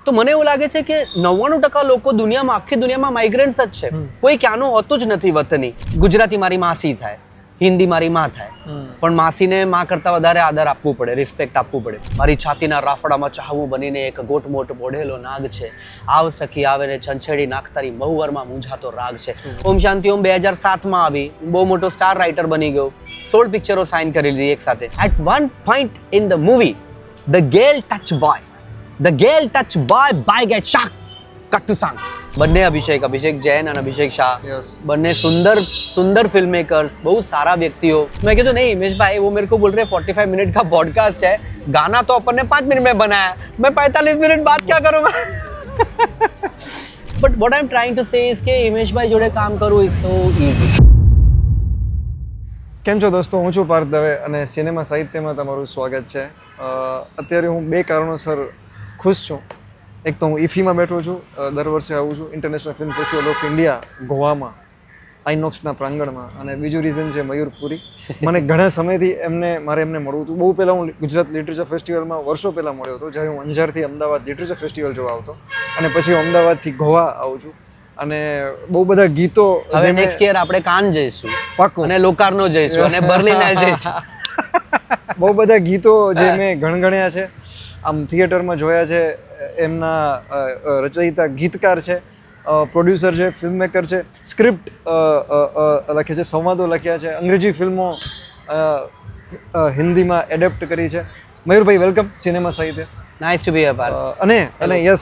તો મને એવું લાગે છે કે 99% લોકો દુનિયામાં આખી દુનિયામાં માઇગ્રન્ટ્સ જ છે. કોઈ ક્યાંનું હોતું જ નથી વતની. ગુજરાતી મારી માસી થાય, હિન્દી મારી માં થાય, પણ માસીને માં કરતા વધારે આદર આપવું પડે, રિસ્પેક્ટ આપવું પડે. મારી છાતીના રાફડામાં ચાહવું બનીને એક ગોટમોટ બોઢેલો નાગ છે, આવ સખી આવે ને છંછેડી નાખતારી મહુવરમાં મૂંઝાતો રાગ છે. ઓમ શાંતિ ઓમ 2007માં આવી, બહુ મોટો સ્ટાર રાઇટર બની ગયો, 16 પિક્ચરો સાઇન કરી લીધી એક સાથે. At one point in the movie the gal touch boy by get shock cut to song. બંને અભિષેક જૈન અને અભિષેક શાહ, બંને सुंदर फिल्म मेकर्स, बहुत सारा व्यक्तियों. मैं कहता नहीं हिमेश भाई, वो मेरे को बोल रहे 45 मिनट का पॉडकास्ट है, गाना तो अपन ने 5 मिनट में बनाया, मैं 45 मिनट बात क्या करूँगा. But what I am trying to say is के हिमेश भाई जोड़े काम करूँ इज सो इजी. કેમ છો દોસ્તો, હું છું પાર્થ દવે અને સિનેમા સાહિત્યમાં તમારું સ્વાગત છે. અત્યારે હું બે કારણોસર ખુશ છું. એક તો હું ઇફીમાં બેઠો છું, દર વર્ષે આવું છું international film festival of India ગોવામાં, આઈનોક્સના પ્રાંગણમાં. અને બીજું રીઝન છે મયુરપુરી. મને ઘણા સમયથી મારે એમને મળવું હતું. બહુ પહેલાં હું ગુજરાત લિટરેચર ફેસ્ટિવલમાં વર્ષો પહેલાં મળ્યો હતો, જ્યારે હું અંજારથી અમદાવાદ લિટરેચર ફેસ્ટિવલ જોવા આવતો, અને પછી હું અમદાવાદથી ગોવા આવું છું. અને બહુ બધા ગીતો હવે નેક્સ્ટ યર આપણે કાન જઈશું, પાક્કું, અને લોકાર્નો જઈશું, અને બર્લિન જઈશું. બહુ બધા ગીતો જે મેં ગણગણ્યા છે, આમ થિયેટરમાં જોયા છે. એમના રચયિતા ગીતકાર છે, પ્રોડ્યુસર છે, ફિલ્મ મેકર છે, સ્ક્રિપ્ટ લખે છે, સંવાદો લખ્યા છે, અંગ્રેજી ફિલ્મો હિન્દીમાં એડેપ્ટ કરી છે. મયુરભાઈ, વેલકમ સિનેમા સાહિત્ય. Nice to be here Parth. અને yes,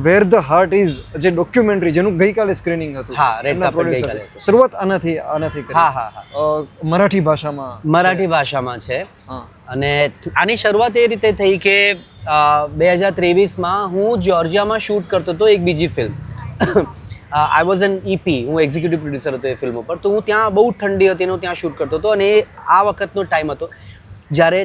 where the heart is, જે ડોક્યુમેન્ટરી જેનું ગઈકાલે સ્ક્રીનિંગ હતું. હા, રેડ કાર્પેટ ગઈકાલે. શરૂઆત આનાથી કરી. હા. મરાઠી ભાષામાં છે. અને આની શરૂઆત એ રીતે થઈ કે 2023માં હું જ્યોર્જિયામાં શૂટ કરતો હતો એક બીજી film. I was an EP, હું એક્ઝિક્યુટિવ પ્રોડ્યુસર હતો એ ફિલ્મ ઉપર. તો હું ત્યાં, બહુ ઠંડી હતી, હું ત્યાં શૂટ કરતો હતો. અને આ વખતનો ટાઈમ હતો જ્યારે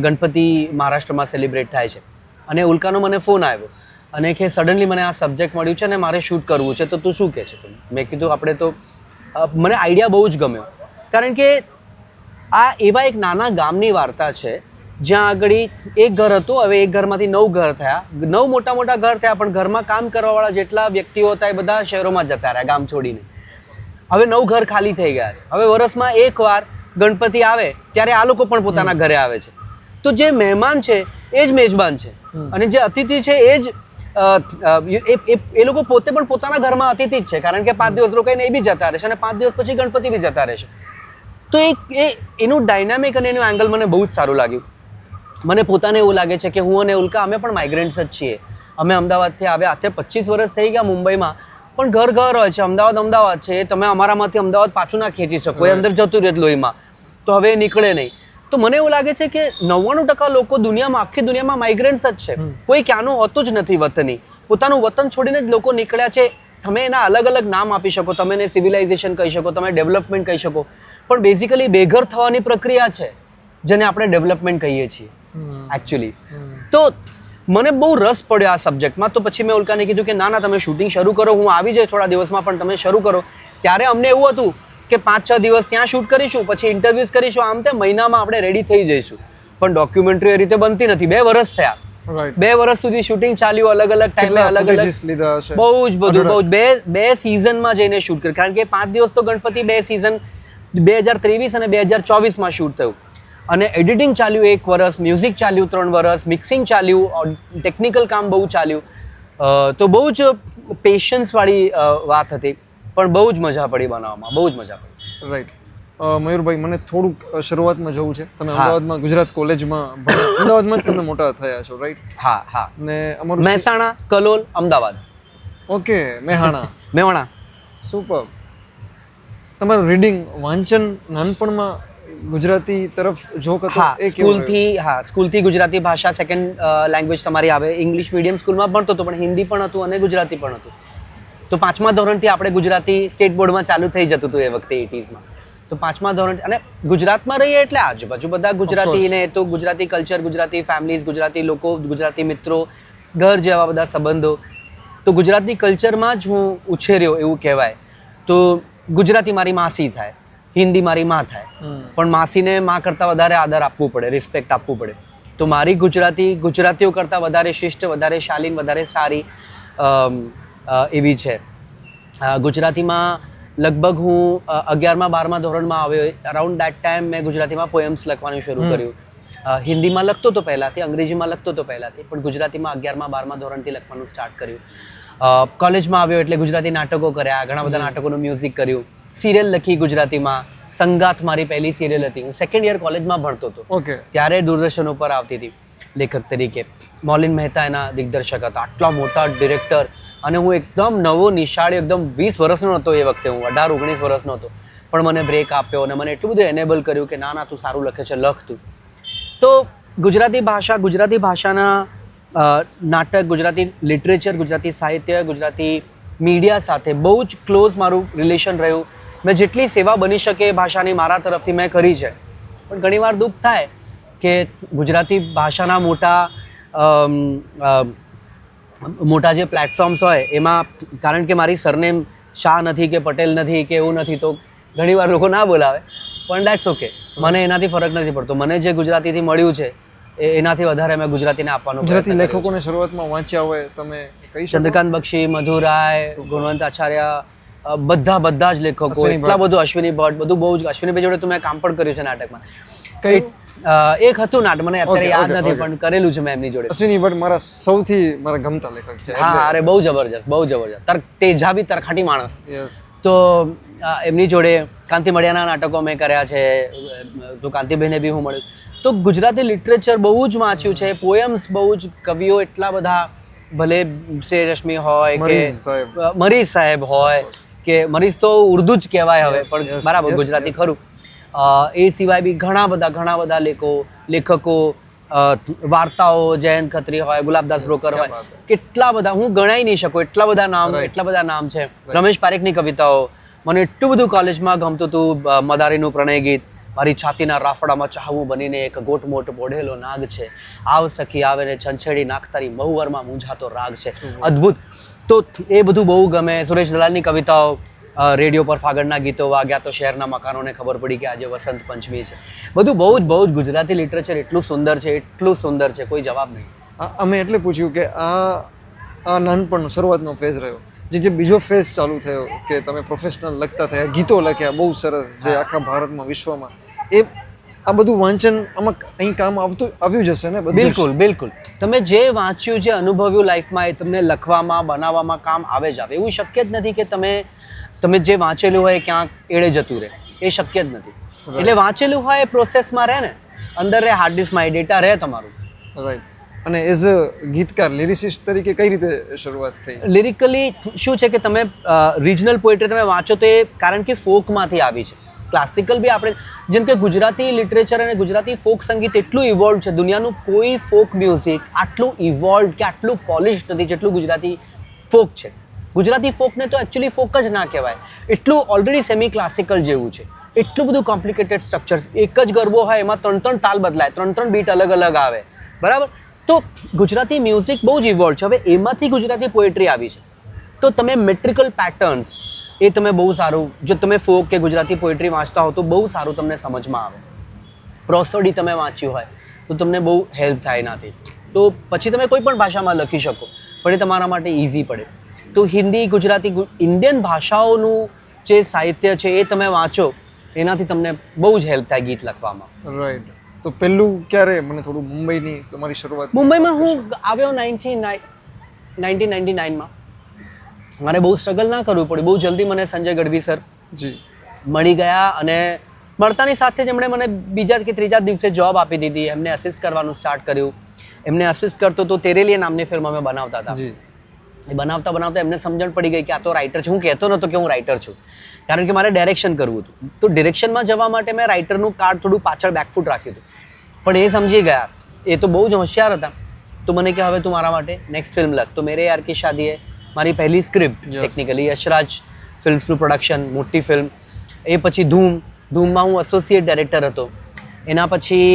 ગણપતિ મહારાષ્ટ્રમાં સેલિબ્રેટ થાય છે. અને ઉલ્કાનો મને ફોન આવ્યો અને કે સડનલી મને આ સબ્જેક્ટ મળ્યું છે અને મારે શૂટ કરવું છે, તો તું શું કહે છે? મેં કીધું આપણે તો, મને આઈડિયા બહુ જ ગમ્યો, કારણ કે આ એવા એક નાના ગામની વાર્તા છે જ્યાં આગળ એક ઘર હતું, હવે એક ઘરમાંથી 9 ઘર થયા, 9 મોટા ઘર થયા, પણ ઘરમાં કામ કરવાવાળા જેટલા વ્યક્તિઓ હતા એ બધા શહેરોમાં જતા રહ્યા ગામ છોડીને. હવે 9 ઘર ખાલી થઈ ગયા છે. હવે વર્ષમાં એકવાર ગણપતિ આવે ત્યારે આ લોકો પણ પોતાના ઘરે આવે છે. તો જે મહેમાન છે એ જ મેજબાન છે, અને જે અતિથિ છે એ જ એ લોકો પોતે પણ પોતાના ઘરમાં અતિથિ જ છે, કારણ કે 5 દિવસ રોકાઈને એ બી જતા રહેશે અને 5 દિવસ પછી ગણપતિ બી જતા રહેશે. તો એનું ડાયનામિક અને એનું એંગલ મને બહુ જ સારું લાગ્યું. મને પોતાને એવું લાગે છે કે હું અને ઉલ્કા અમે પણ માઇગ્રન્ટ્સ જ છીએ. અમે અમદાવાદથી આવ્યા, અત્યારે 25 વર્ષ થઈ ગયા મુંબઈમાં, પણ ઘર હોય છે. અમદાવાદ છે, તમે અમારામાંથી અમદાવાદ પાછું ના ખેંચી શકો, એ અંદર જતું રહે લોહીમાં, તો હવે નીકળે નહીં. તો મને એવું લાગે છે કે 99% લોકો દુનિયામાં, આખી દુનિયામાં માઇગ્રન્ટ્સ જ છે. કોઈ ક્યાંનું હોતું જ નથી વતની. પોતાનું વતન છોડીને જ લોકો નીકળ્યા છે. તમે એના અલગ અલગ નામ આપી શકો, તમે એને સિવિલાઇઝેશન કહી શકો, તમે ડેવલપમેન્ટ કહી શકો, પણ બેઝિકલી બેઘર થવાની પ્રક્રિયા છે જેને આપણે ડેવલપમેન્ટ કહીએ છીએ એકચ્યુઅલી. તો મને બહુ રસ પડ્યો આ સબ્જેક્ટમાં. તો પછી મેં ઉલ્કાને કીધું કે ના તમે શૂટિંગ શરૂ કરો, હું આવી જઈશ થોડા દિવસમાં, પણ તમે શરૂ કરો. ત્યારે અમને એવું હતું કે 5-6 દિવસ ત્યાં શૂટ કરીશું, પછી ઇન્ટરવ્યુઝ કરીશું, આમ તે મહિનામાં આપણે રેડી થઈ જઈશું. પણ ડોક્યુમેન્ટરી એ રીતે બનતી નથી. 2 વર્ષ થયા. 2 વર્ષ સુધી શૂટિંગ ચાલ્યું, અલગ અલગ ટાઈમે અલગ બહુ જ બધું. બે સિઝનમાં જઈને શૂટ કર્યું, કારણ કે 5 દિવસ તો ગણપતિ, 2 સિઝન 2023 અને 2024માં શૂટ થયું. અને એડિટિંગ ચાલ્યું 1 વર્ષ, મ્યુઝિક ચાલ્યું 3 વર્ષ, મિક્સિંગ ચાલ્યું, ટેકનિકલ કામ બહુ ચાલ્યું. તો બહુ જ પેશન્સવાળી વાત હતી, પણ બહુ જ મજા પડી બનાવવામાં, બહુ જ મજા પડી. રાઈટ. મયુરભાઈ, મને થોડુંક શરૂઆતમાં જવું છે. તમે અમદાવાદમાં ગુજરાત કોલેજમાં અમદાવાદમાં જ તમે મોટા થયા છો, રાઈટ? હા. ને અમારું મહેસાણા, કલોલ, અમદાવાદ. ઓકે, મેહાણા. સુપર. તમારું રીડિંગ, વાંચન નાનપણમાં ગુજરાતી તરફ જોક હતો? સ્કૂલથી ગુજરાતી ભાષા સેકન્ડ લેંગ્વેજ તમારી આવે. ઇંગ્લિશ મીડિયમ સ્કૂલમાં ભણતો હતો, પણ હિન્દી પણ હતું અને ગુજરાતી પણ હતું. તો 5મા ધોરણથી આપણે ગુજરાતી સ્ટેટ બોર્ડમાં ચાલુ થઈ જતું હતું એ વખતે 80sમાં. તો 5મા ધોરણ, અને ગુજરાતમાં રહીએ એટલે આજુબાજુ બધા ગુજરાતી, ને તો ગુજરાતી કલ્ચર, ગુજરાતી ફેમિલીઝ, ગુજરાતી લોકો, ગુજરાતી મિત્રો, ઘર જેવા બધા સંબંધો. તો ગુજરાતી કલ્ચરમાં જ હું ઉછેર્યો એવું કહેવાય. તો ગુજરાતી મારી માસી થાય, હિન્દી મારી માં થાય, પણ માસીને માં કરતાં વધારે આદર આપવું પડે, રિસ્પેક્ટ આપવું પડે. તો મારી ગુજરાતીઓ કરતાં વધારે શિષ્ટ, વધારે શાલીન, વધારે સારી એવી છે. ગુજરાતીમાં લગભગ હું 11મા-12મા ધોરણમાં આવ્યો, અરાઉન્ડ દેટ ટાઈમ મેં ગુજરાતીમાં પોએમ્સ લખવાનું શરૂ કર્યું. હિન્દીમાં લખતો હતો પહેલાંથી, અંગ્રેજીમાં લખતો હતો પહેલાંથી, પણ ગુજરાતીમાં 11મા-12મા ધોરણથી લખવાનું સ્ટાર્ટ કર્યું. કોલેજમાં આવ્યો એટલે ગુજરાતી નાટકો કર્યા, ઘણા બધા નાટકોનું મ્યુઝિક કર્યું, સિરિયલ લખી ગુજરાતીમાં. સંગાથ મારી પહેલી સિરિયલ હતી. હું 2nd યર કોલેજમાં ભણતો હતો, ત્યારે દૂરદર્શન ઉપર આવતી હતી લેખક તરીકે. મોલિન મહેતા એના દિગ્દર્શક હતા, આટલા મોટા ડિરેક્ટર, અને હું એકદમ નવો નિશાળી, એકદમ 20 વર્ષનો હતો એ વખતે, હું 18-19 વર્ષનો હતો, પણ મને બ્રેક આપ્યો અને મને એટલું બધું એનેબલ કર્યું કે ના તું સારું લખે છે, લખ તું. તો ગુજરાતી ભાષાના નાટક, ગુજરાતી લિટરેચર, ગુજરાતી સાહિત્ય, ગુજરાતી મીડિયા સાથે બહુ જ ક્લોઝ મારું રિલેશન રહ્યું. મેં જેટલી સેવા બની શકે એ ભાષાની મારા તરફથી મેં કરી છે. પણ ઘણીવાર દુઃખ થાય કે ગુજરાતી ભાષાના મોટા જે પ્લેટફોર્મ્સ હોય એમાં, કારણ કે મારી સરનેમ શાહ નથી કે પટેલ નથી કે એવું નથી, તો ઘણીવાર લોકો ના બોલાવે, પણ દેટ્સ ઓકે. મને એનાથી ફરક નથી પડતો. મને જે ગુજરાતીથી મળ્યું છે એનાથી વધારે મેં ગુજરાતીને આપવાનો. ગુજરાતી લેખકોને શરૂઆતમાં વાંચ્યા હોય તમે કઈ? ચંદ્રકાંત બક્ષી, મધુ રાય, ગુણવંત આચાર્ય, બધા જ લેખકો, એટલા બધું, અશ્વિની ભટ્ટ, બધું બહુ જ. અશ્વિનીભાઈ જોડે તો મેં કામ પણ કર્યું છે નાટકમાં. એક હતું નાટક, મને અત્યારે યાદ નથી, પણ કરેલું છે મેં એમની જોડે. અશ્વિની ભટ્ટ મારા ગમતા લેખક છે. હા, અરે બહુ જબરજસ્ત. તેજાબી તરખાટી માણસ. તો એમની જોડે કાંતિ મળ્યાના નાટકો મેં કર્યા છે, તો કાંતિભાઈને બી હું મળ્યું. તો ગુજરાતી લિટરેચર બહુ જ વાંચ્યું છે, પોએમ્સ બહુ જ, કવિઓ એટલા બધા, ભલે શ્રેયરશ્મિ હોય કે મરીઝ સાહેબ હોય કે મરીઝ તો ઉર્દુ જ કહેવાય હવે, પણ બરાબર ગુજરાતી ખરું. એ સિવાય બી ઘણા બધા લેખકો, વાર્તાઓ, જયંત ખત્રી હોય, ગુલાબદાસ બ્રોકર હોય, કેટલા બધા, હું ગણાઈ નહીં શકું, એટલા બધા નામ છે. રમેશ પારેખની કવિતાઓ, મને એટલું બધું કોલેજમાં ગમતું હતું. મદારીનું પ્રણય ગીત, મારી છાતીના રાફડામાં ચાહવું બનીને એક ગોટમોટ બોઢેલો નાગ છે, આવ સખી આવે ને છંછેડી નાખતારી મહુવરમાં મૂંઝાતો રાગ છે. અદ્ભુત. તો એ બધું બહુ ગમે. સુરેશ દલાલની કવિતાઓ, રેડિયો પર ફાગણના ગીતો વાગ્યા તો શહેરના મકાનોને ખબર પડી કે આજે વસંત પંચમી છે. બધું બહુ જ ગુજરાતી લિટરેચર એટલું સુંદર છે, કોઈ જવાબ નહીં. અમે એટલે પૂછ્યું કે આ નાનપણનો શરૂઆતનો ફેઝ રહ્યો, જે બીજો ફેઝ ચાલુ થયો કે તમે પ્રોફેશનલ લખતા થયા, ગીતો લખ્યા બહુ સરસ, જે આખા ભારતમાં, વિશ્વમાં, એ આ બધું વાંચન આમાં અહીં કામ આવ્યું જશે ને? બિલકુલ. તમે જે વાંચ્યું, જે અનુભવ્યું લાઈફમાં, એ તમને લખવામાં, બનાવવામાં કામ આવે જ આવે. એવું શક્ય જ નથી કે તમે જે વાંચેલું હોય ક્યાંક એળે જતું રહે, એ શક્ય જ નથી. એટલે વાંચેલું હોય એ પ્રોસેસમાં રહે ને, અંદર રહે, હાર્ડ ડિસ્કમાં એ ડેટા રહે તમારું. રાઈટ. અને એઝ અ ગીતકાર, લિરિસિસ્ટ તરીકે કઈ રીતે શરૂઆત થઈ? લિરિકલી શું છે કે તમે રિજનલ પોએટ્રી તમે વાંચો તો એ કારણ કે ફોકમાંથી આવી છે. ક્લાસિકલ બી આપણે, જેમ કે ગુજરાતી લિટરેચર અને ગુજરાતી ફોક સંગીત એટલું ઇવોલ્વ છે, દુનિયાનું કોઈ ફોક મ્યુઝિક આટલું ઇવોલ્વ કે આટલું પોલિશ નથી જેટલું ગુજરાતી ફોક છે. ગુજરાતી ફોકને તો એકચ્યુઅલી ફોક જ ના કહેવાય, એટલું ઓલરેડી સેમી ક્લાસિકલ જેવું છે, એટલું બધું કોમ્પ્લિકેટેડ સ્ટ્રક્ચર્સ. એક જ ગરબો હોય એમાં 3 તાલ બદલાય, 3 બીટ અલગ આવે, બરાબર. તો ગુજરાતી મ્યુઝિક બહુ જ ઇવોલ્વ છે. હવે એમાંથી ગુજરાતી પોએટ્રી આવી છે, તો તમે મેટ્રિકલ પેટર્ન્સ એ તમે બહુ સારું, જો તમે ફોક કે ગુજરાતી પોએટ્રી વાંચતા હો તો બહુ સારું તમને સમજમાં આવે. પ્રોસોડી તમે વાંચ્યું હોય તો તમને બહુ હેલ્પ થાય એનાથી. તો પછી તમે કોઈ પણ ભાષામાં લખી શકો, પણ એ તમારા માટે ઇઝી પડે. તો હિન્દી, ગુજરાતી, ઇન્ડિયન ભાષાઓનું જે સાહિત્ય છે એ તમે વાંચો, એનાથી તમને બહુ જ હેલ્પ થાય ગીત લખવામાં. રાઈટ. તો પહેલું ક્યારે, મને થોડું મુંબઈની તમારી શરૂઆત? મુંબઈમાં હું આવ્યો 1999માં. મારે બહુ સ્ટ્રગલ ના કરવું પડ્યું, બહુ જલ્દી મને સંજય ગઢવી સર મળી ગયા, અને મળતાની સાથે જ એમણે મને બીજા કે ત્રીજા દિવસે જોબ આપી દીધી. એમને અસિસ્ટ કરવાનું સ્ટાર્ટ કર્યું. એમને અસિસ્ટ કરતો તો તેરેલીએ નામની ફિલ્મ અમે બનાવતા હતા. એ બનાવતા એમને સમજણ પડી ગઈ કે આ તો રાઇટર છે. હું કહેતો નહોતો કે હું રાઇટર છું, કારણ કે મારે ડાયરેક્શન કરવું હતું. તો ડિરેક્શનમાં જવા માટે મેં રાઇટરનું કાર્ડ થોડું પાછળ બેકફૂટ રાખ્યું હતું, પણ એ સમજી ગયા. એ તો બહુ જ હોશિયાર હતા. તો મને કે હવે તું મારા માટે નેક્સ્ટ ફિલ્મ લખ. તો મેરે યાર કી શાદીએ મારી પહેલી સ્ક્રિપ્ટ, ટેકનિકલી યશરાજ ફિલ્મ્સનું પ્રોડક્શન, મોટી ફિલ્મ. એ પછી ધૂમમાં હું એસોસિએટ ડાયરેક્ટર હતો. એના પછી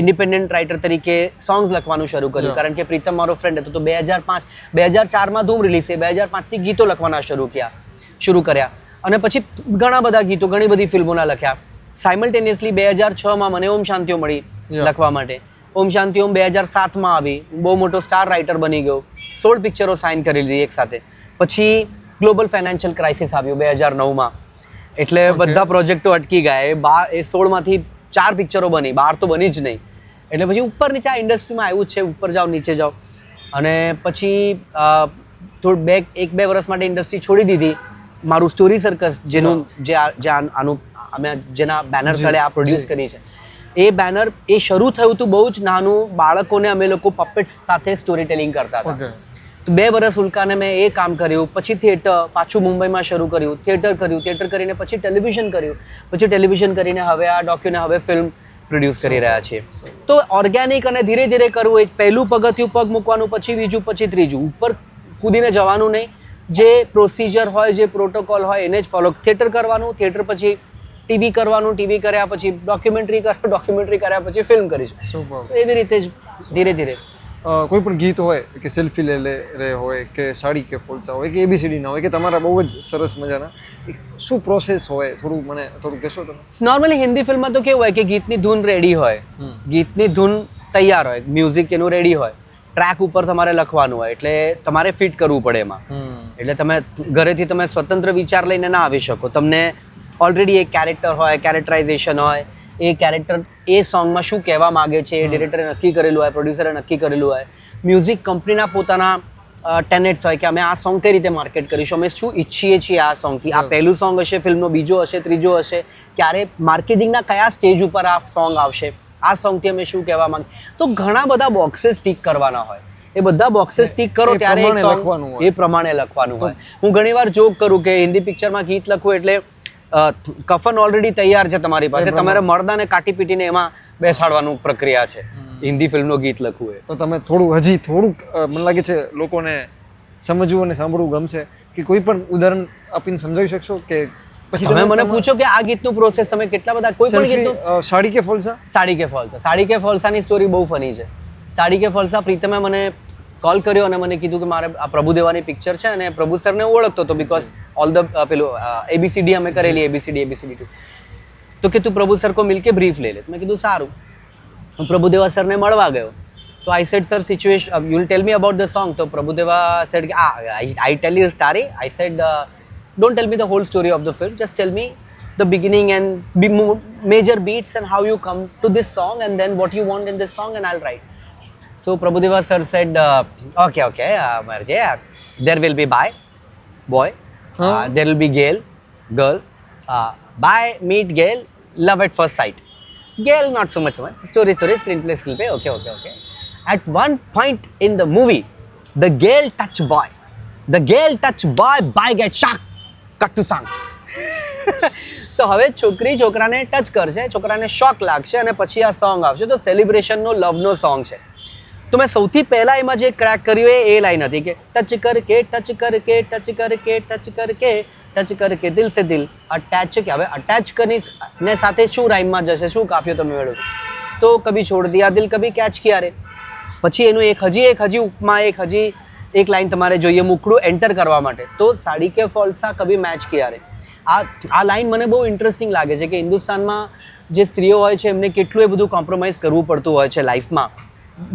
ઇન્ડિપેન્ડન્ટ રાઇટર તરીકે સોંગ્સ લખવાનું શરૂ કર્યું, કારણ કે પ્રીતમ મારો ફ્રેન્ડ હતો. તો 2004માં ધૂમ રિલીઝ થઈ, 2005થી ગીતો લખવાના શરૂ કર્યા, અને પછી ઘણા બધા ગીતો, ઘણી બધી ફિલ્મોના લખ્યા. સાયમલ્ટેનિયસલી 2006માં મને ઓમ શાંતિઓ મળી લખવા માટે. ઓમ શાંતિ ઓમ 2007માં આવી, બહુ મોટો સ્ટાર રાઇટર બની ગયો, 16 પિક્ચરો સાઇન કરી લીધી એક સાથે. પછી ગ્લોબલ ફાઇનાન્શિયલ ક્રાઇસિસ આવ્યું 2009માં, એટલે બધા પ્રોજેક્ટો અટકી ગયા. એ 16માંથી 4 પિક્ચરો બની, 12 તો બની જ નહીં. એટલે પછી ઉપર નીચે આ ઇન્ડસ્ટ્રીમાં આવ્યું જ છે, ઉપર જાઓ નીચે જાઓ. અને પછી થોડું 1-2 વર્ષ માટે ઇન્ડસ્ટ્રી છોડી દીધી. મારું સ્ટોરી સર્કસ જેનું જેના બેનર તળે આ પ્રોડ્યુસ કરી છે, એ બેનર એ શરૂ થયું હતું બહુ જ નાનું. બાળકોને અમે લોકો પપેટ્સ સાથે સ્ટોરી ટેલિંગ કરતા હતા. તો 2 વર્ષ ઉલ્કાને મેં એ કામ કર્યું. પછી થિયેટર પાછું મુંબઈમાં શરૂ કર્યું, થિયેટર કરીને પછી ટેલિવિઝન કર્યું, પછી ટેલિવિઝન કરીને હવે આ હવે ફિલ્મ પ્રોડ્યુસ કરી રહ્યા છીએ. તો ઓર્ગેનિક અને ધીરે ધીરે કરવું, એક પહેલું પગથિયું પગ મૂકવાનું, પછી બીજું, પછી ત્રીજું. ઉપર કૂદીને જવાનું નહીં. જે પ્રોસિજર હોય, જે પ્રોટોકોલ હોય એને જ ફોલો. થિયેટર કરવાનું, થિયેટર પછી ટીવી કરવાનું, ટીવી કર્યા પછી ડોક્યુમેન્ટરી કર્યા પછી ફિલ્મ કરીશું. એવી રીતે જ ધીરે ધીરે. કોઈ પણ ગીત હોય કે સેલ્ફી લે રે હોય કે સાડી કે ફોલસા હોય કે ABCD ના હોય કે તમારા બહુ જ સરસ મજાના, શું પ્રોસેસ હોય થોડું કહેશો તમે? નોર્મલી હિન્દી ફિલ્મમાં તો કેવું હોય કે ગીતની ધૂન રેડી હોય, ગીતની ધૂન તૈયાર હોય, મ્યુઝિક એનું રેડી હોય, ટ્રેક ઉપર તમારે લખવાનું હોય, એટલે તમારે ફિટ કરવું પડે એમાં. એટલે તમે ઘરેથી તમે સ્વતંત્ર વિચાર લઈને ના આવી શકો. તમને ઓલરેડી એક કેરેક્ટર હોય, કેરેક્ટરાઇઝેશન હોય, એ કેરેક્ટર એ સોંગમાં શું કહેવા માગે છે એ ડિરેક્ટરે નક્કી કરેલું હોય, પ્રોડ્યુસરે નક્કી કરેલું હોય. મ્યુઝિક કંપનીના પોતાના ટેનેટ્સ હોય કે અમે આ સોંગ કઈ રીતે માર્કેટ કરીશું, અમે શું ઈચ્છીએ છીએ આ સોંગથી. આ પહેલું સોંગ હશે, ફિલ્મનો બીજો હશે, ત્રીજો હશે, ક્યારે માર્કેટિંગના કયા સ્ટેજ ઉપર આ સોંગ આવશે, આ સોંગથી અમે શું કહેવા માંગીએ. તો ઘણા બધા બોક્सेस ટીક કરવાના હોય. એ બધા બોક્सेस ટીક કરો ત્યારે એક સોંગ એ પ્રમાણે લખવાનું હોય. હું ઘણીવાર જોક કરું કે હિન્દી પિક્ચરમાં ગીત લખવું એટલે કફન ઓલરેડી તૈયાર છે તમારી પાસે, તમારે મરદાને કાટી પીટીને એમાં બેસાડવાનું પ્રક્રિયા છે હિન્દી ફિલ્મનો ગીત લખવું હોય. તો તમે થોડુંક મને લાગે છે લોકોને સમજવું અને સાંભળવું ગમશે, કે કોઈ પણ ઉદાહરણ આપીને સમજાવી શકશો? કે પછી તમે મને પૂછો કે આ ગીતનું પ્રોસેસ તમે કેટલા બધા, કોઈ પણ ગીતનું. સાડી કે ફોલસા? સાડી કે ફોલસાની સ્ટોરી બહુ ફની છે. સાડી કે ફોલસા પ્રીતમે મને કોલ કર્યો અને મને કીધું કે મારે આ પ્રભુદેવાની પિક્ચર છે અને પ્રભુ સરને હું ઓળખતો હતો બીકોઝ ઓલ ધ પેલું ABCD અમે કરેલી, ABCD 2. તો કે તું પ્રભુ સર કો મિલકે બ્રીફ લે લે. મેં કીધું સારું. હું પ્રભુદેવા સરને મળવા ગયો. તો I said sir situation you will tell me about the song. તો પ્રભુદેવા સેડ કે I tell you story. I said don't tell me the whole story of the film, just tell me the beginning and major beats and how you come to this song and then what you want in this song and I'll write. So Prabhudeva sir said, okay, Marje, there will be boy, there will be girl, bye, meet girl, love at first sight. Girl, not so much, story, screenplay, okay. At one point in the movie, the girl touch boy, boy gets shocked, cut to song. So હવે છોકરી છોકરાને touch કરશે, છોકરાને શોક લાગશે અને પછી આ song આવશે. તો સેલિબ્રેશનનો લવનો સોંગ છે. તો મેં સૌથી પહેલા એમાં જે ક્રેક કર્યું એ લાઈન હતી કે ટચ કરકે દિલ સે દિલ અટેચ. કે હવે અટેચ કરીને સાથે શું રાઈમમાં જશે, શું કાફિયો તમે મેળવો? તો કભી છોડ દિયા દિલ કભી કેચ કિયા રે. પછી એનું હજી ઉપમા એક લાઈન તમારે જોઈએ મુખડું એન્ટર કરવા માટે. તો સાડી કે ફોલસા કભી મેચ કિયા રે. આ લાઈન મને બહુ ઇન્ટરેસ્ટિંગ લાગે છે કે હિન્દુસ્તાનમાં જે સ્ત્રીઓ હોય છે એમને કેટલું એ બધું કોમ્પ્રોમાઇઝ કરવું પડતું હોય છે લાઈફમાં.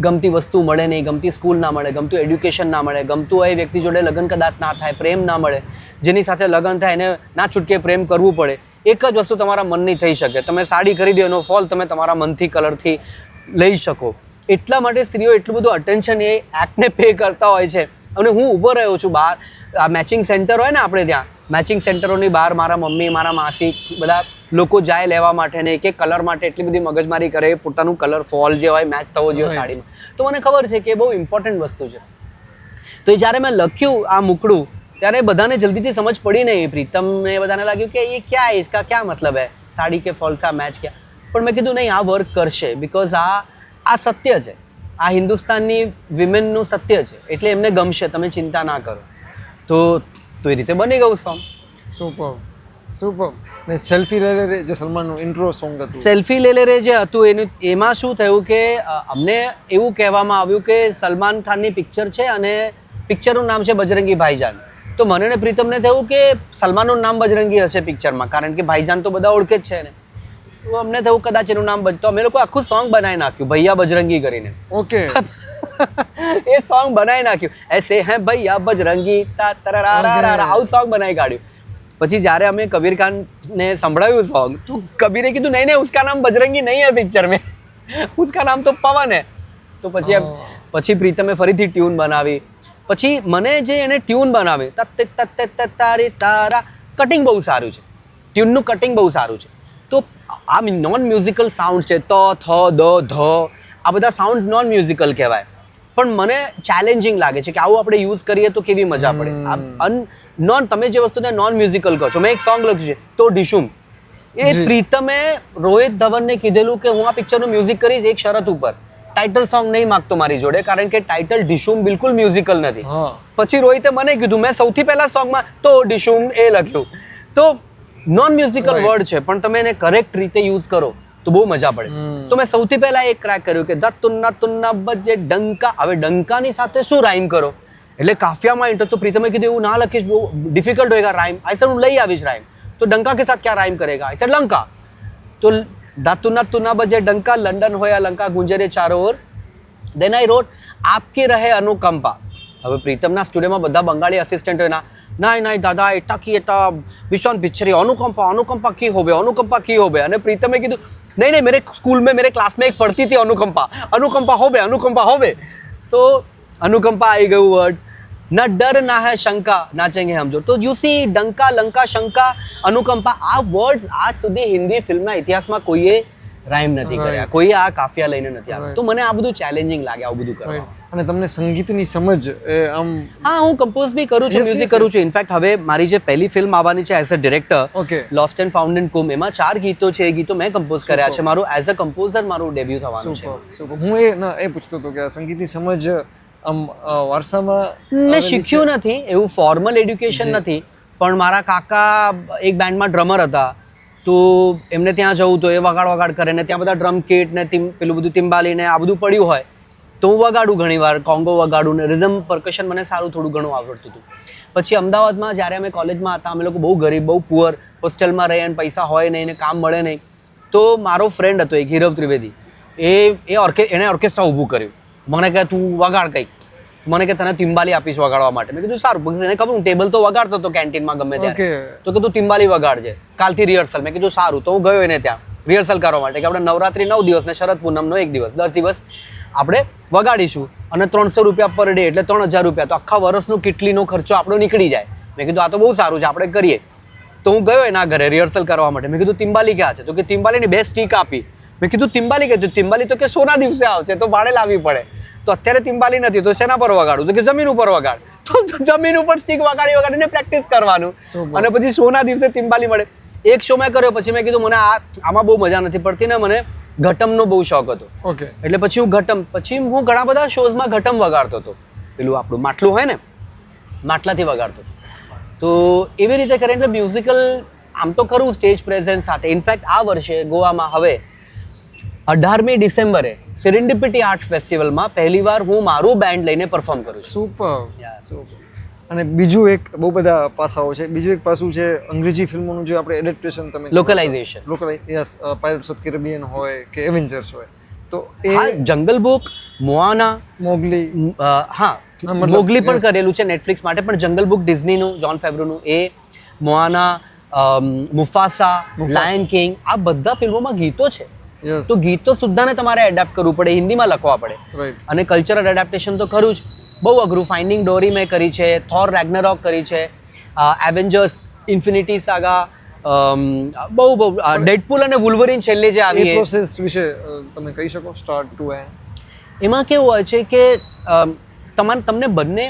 ગમતી વસ્તુ મળે નહીં, ગમતી સ્કૂલ ના મળે, ગમતું એડ્યુકેશન ના મળે, ગમતું હોય વ્યક્તિ જોડે લગ્ન કદાચ ના થાય, પ્રેમ ના મળે, જેની સાથે લગ્ન થાય એને ના છૂટકે પ્રેમ કરવું પડે. એક જ વસ્તુ તમારા મનની થઈ શકે, તમે સાડી ખરીદો એનો ફોલ તમે તમારા મનથી કલરથી લઈ શકો. એટલા માટે સ્ત્રીઓ એટલું બધું અટેન્શન એ એક્ટને પે કરતા હોય છે. અને હું ઊભો રહ્યો છું બહાર, આ મેચિંગ સેન્ટર હોય ને આપણે ત્યાં, મેચિંગ સેન્ટરોની બહાર મારા મમ્મી, મારા માસી બધા લોકો જાય લેવા માટે ને એક કલર માટે એટલી બધી મગજમારી કરે, પોતાનું કલર ફોલ જે હોય મેચ થવો જોઈએ સાડીમાં. તો મને ખબર છે કે એ બહુ ઇમ્પોર્ટન્ટ વસ્તુ છે. તો એ જ્યારે મેં લખ્યું આ મુકડું ત્યારે બધાને જલ્દીથી સમજ પડી નહીં. પ્રીતમને બધાને લાગ્યું કે એ ક્યાં હે, इसका क्या मतलब है, સાડી કે ફોલસા મેચ ક્યાં. પણ મેં કીધું નહીં, આ વર્ક કરશે બિકોઝ આ સત્ય છે, આ હિન્દુસ્તાનની વિમેનનું સત્ય છે, એટલે એમને ગમશે, તમે ચિંતા ના કરો. તો એ રીતે બની ગયું સોંગ. સુપર. ને સેલ્ફી લે રે જે સલમાનનું ઇન્ટ્રો સોંગ હતું, સેલ્ફી લે લે જે હતું એમાં શું થયું કે અમને એવું કહેવામાં આવ્યું કે સલમાન ખાનની પિક્ચર છે અને પિક્ચરનું નામ છે બજરંગી ભાઈજાન. તો મને ને પ્રીતમને થયું કે સલમાનનું નામ બજરંગી હશે પિક્ચરમાં, કારણ કે ભાઈજાન તો બધા ઓળખે જ છે ને. તો અમને થયું કદાચ એનું નામ તો અમે લોકો આખું સોંગ બનાવી નાખ્યું ભૈયા બજરંગી કરીને. ઓકે. એ સોંગ બનાવી નાખ્યું એસે હે ભૈયા બજરંગી તા તરારારારા આવું સોંગ બનાવી કાઢ્યું. પછી જ્યારે અમે કબીર ખાનને સંભળાવ્યું સોંગ તો કબીરે કીધું નહીં નહીં ઉસકા નામ બજરંગી નહીં હે પિક્ચર મેં, ઉસકા નામ તો પવન હે. તો પછી પ્રીતમે ફરીથી ટ્યુન બનાવી. પછી મને જે એને ટ્યુન બનાવી તારી તારા કટિંગ બહુ સારું છે, ટ્યુનનું કટિંગ બહુ સારું છે. તો આ નોન મ્યુઝિકલ સાઉન્ડ છે ત થ દ ધ આ બધા સાઉન્ડ નોન મ્યુઝિકલ કહેવાય, પણ મને ચેલેન્જિંગ લાગે છે કે આવું આપણે યુઝ કરીએ તો કેવી મજા પડે. તમે જે વસ્તુને નોન મ્યુઝિકલ કહો છો, મેં એક સોંગ લખ્યું છે તો ડિશુમ, એ પ્રીતમે રોહિત ધવનને કીધેલું કે હું આ પિક્ચરનું મ્યુઝિક કરીશ એક શરત ઉપર, ટાઇટલ સોંગ નહીં માગતો મારી જોડે, કારણ કે ટાઇટલ ડિશુમ બિલકુલ મ્યુઝિકલ નથી. પછી રોહિતે મને કીધું, મેં સૌથી પહેલા સોંગમાં તો ડિશુમ એ લખ્યું. તો નોન મ્યુઝિકલ વર્ડ છે પણ તમે એને કરેક્ટ રીતે યુઝ કરો તો બહુ મજા પડે. તો મેં સૌથી પહેલા એક ક્રેક કર્યું કે ધ તુન્ના તુન્ના બજે ડંકા. હવે ડંકાની સાથે શું રાઈમ કરો, એટલે કાફિયામાં ઇન્ટર. તો પ્રીતમે કીધું એવું ના લખીશ, બહુ ડિફિકલ્ટ હોયગા રાઈમ. આઈ સેડ હું લઈ આવીશ રાઈમ. તો ડંકા કે સાથ ક્યાં રાઈમ કરેગા? I said Lanka. તો ધ તુન્ના તુન્ના બજે ડંકા, લંડન હોય લંકા ગુંજે રે ચારો ઓર. દેન આઈ રોટ આપકી રહે અનુકંપા. હવે પ્રીતમના સ્ટુડિયોમાં બધા બંગાળી અસિસ્ટન્ટ હોય ના નહીં દાદા એટા કી એટા વિશ્વાન પિક્ચર अनुकंपा अनुकंपा की हो बे अनुकंपा की हो बे. અને પ્રીતમે કીધું નહીં મેરે સ્કૂલ में मेरे क्लास में एक पढ़ती थी अनुकंपा अनुकंपा हो बे. તો અનુકંપા આવી ગયું વર્ડ. ના ડર ના હૈ શંકા નાચેંગે હમ જો. તો યુ સી ડંકા લંકા શંકા અનુકંપા આ વર્ડ્સ આજ સુધી હિન્દી ફિલ્મના ઇતિહાસમાં કોઈએ રાઈમ નથી કર્યા, કોઈએ આ કાફિયા લઈને નથી આવ્યા. તો મને આ બધું ચેલેન્જિંગ લાગે આવું બધું કરવા. અને તમને સંગીતની સમજ આમ? હા, હું કમ્પોઝ બી કરું છું, મ્યુઝિક કરું છું. ઇનફેક્ટ હવે મારી જે પહેલી ફિલ્મ આવવાની છે as a director, lost and found in Kumbh, એમાં 4 ગીતો છે. એ ગીતો મેં કમ્પોઝ કર્યા છે. મારું એઝ અ કમ્પોઝર મારું ડેબ્યુ થવાનું છે. હું એ પૂછતો હતો કે આ સંગીતની સમજ આમ વારસામાં મેં શીખ્યું નથી, એવું ફોર્મલ એડ્યુકેશન નથી. પણ મારા કાકા એક બેન્ડમાં ડ્રમર હતા, તો એમને ત્યાં જવું તો એ વગાડ કરે ને ત્યાં બધા ડ્રમ કિટ ને પેલું બધું તિમ્બાલી ને આ બધું પડ્યું હોય તો હું વગાડું ઘણીવાર, કોંગો વગાડું ને રિધમ પરકશન મને સારું થોડું ઘણું આવડતું હતું. પછી અમદાવાદમાં જ્યારે અમે કોલેજમાં હતા, અમે લોકો બહુ ગરીબ, બહુ પુઅર, હોસ્ટેલમાં રહે અને પૈસા હોય નહીં ને કામ મળે નહીં. તો મારો ફ્રેન્ડ હતો એક હીરવ ત્રિવેદી, એણે ઓર્કેસ્ટ્રા ઊભું કર્યું. મને કહે તું વગાડ કંઈક, મને કે તને તિમ્બાલી આપીશ વગાડવા માટે. મેં કીધું સારું, એને ખબર હું ટેબલ તો વગાડતો હતો કેન્ટીનમાં ગમે ત્યારે. તો કે તું તિમ્બાલી વગાડજે કાલથી રિહર્સલ. મેં કીધું સારું. તો હું ગયો એને ત્યાં રિહર્સલ કરવા માટે કે આપણે નવરાત્રી 9 દિવસ ને શરદ પૂનમનો 1 દિવસ, 10 દિવસ આપણે વગાડીશું અને 300 રૂપિયા પર ડે એટલે 3000 રૂપિયા. તો આખા વર્ષનો કેટલીનો ખર્ચો આપણો નીકળી જાય. મેં કીધું આ તો બહુ સારું છે, આપણે કરીએ. તો હું ગયો એના ઘરે રિહર્સલ કરવા માટે. મેં કીધું તિમ્બાલી ક્યાં છે? તો કે તિમ્બાલીની 2 સ્ટીક આપી. મેં કીધું તિમ્બાલી કે તિમ્બાલી તો કે સોના દિવસે આવશે તો ભાડે લાવવી પડે. તો અત્યારે તિમ્બાલી નથી તો શેના પર વગાડું? તો કે જમીન ઉપર વગાડ. તો જમીન ઉપર સ્ટીક વગાડીને પ્રેક્ટિસ કરવાનું અને પછી શોના દિવસે તિમ્બાલી મળે. એક શો મેં કર્યો, પછી મેં કીધું મને આમાં બહુ મજા નથી પડતી ને મને ઘટમનો બહુ શોખ હતો. એટલે પછી હું ઘણા બધા શોઝમાં ઘટમ વગાડતો હતો. પેલું આપણું માટલું હોય ને, માટલાથી વગાડતો હતો. તો એવી રીતે કરીને એટલે મ્યુઝિકલ આમ તો કરું સ્ટેજ પ્રેઝન્સ સાથે. ઇનફેક્ટ આ વર્ષે ગોવામાં હવે 18મી ડિસેમ્બરે સેરેન્ડિપિટી આર્ટ્સ ફેસ્ટિવલમાં પહેલીવાર હું મારું બેન્ડ લઈને પરફોર્મ કરું છું. સુપર. અને બીજું એક બહુ બધા પાસાઓ છે. બીજું એક પાસું છે અંગ્રેજી ફિલ્મોનું જે આપણે એડેપ્ટેશન, તમે લોકલાઇઝેશન, યસ, પાયરેટ્સ ઓફ કેરેબિયન હોય કે એવેન્જર્સ હોય, તો એ જંગલ બુક, મોઆના, મોગલી, હા મોગલી પણ કરેલું છે નેટફ્લિક્સ માટે. પણ જંગલ બુક ડિઝનીનું, જોન ફેવરોનું, એ મોઆના, મુફાસા, લાયન કિંગ, આ બધા ફિલ્મોમાં ગીતો છે. તો ગીતો સુદ્ધાને તમારે એડેપ્ટ કરવું પડે, હિન્દીમાં લખવા પડે. અને કલ્ચરલ એડેપ્ટેશન તો ખરું જ, બહુ અઘરું. ફાઇન્ડિંગ ડોરી મેં કરી છે, થોર રેગ્નારોક કરી છે, એવેન્જર્સ ઇન્ફિનિટી સાગા, બહુ ડેડપુલ અને વુલ્વરીન છેલ્લે જે આવી એ પ્રોસેસ વિશે તમે કહી શકો, સ્ટાર્ટ ટુ એન્ડ? એમાં કેવું હોય છે કે તમને બંને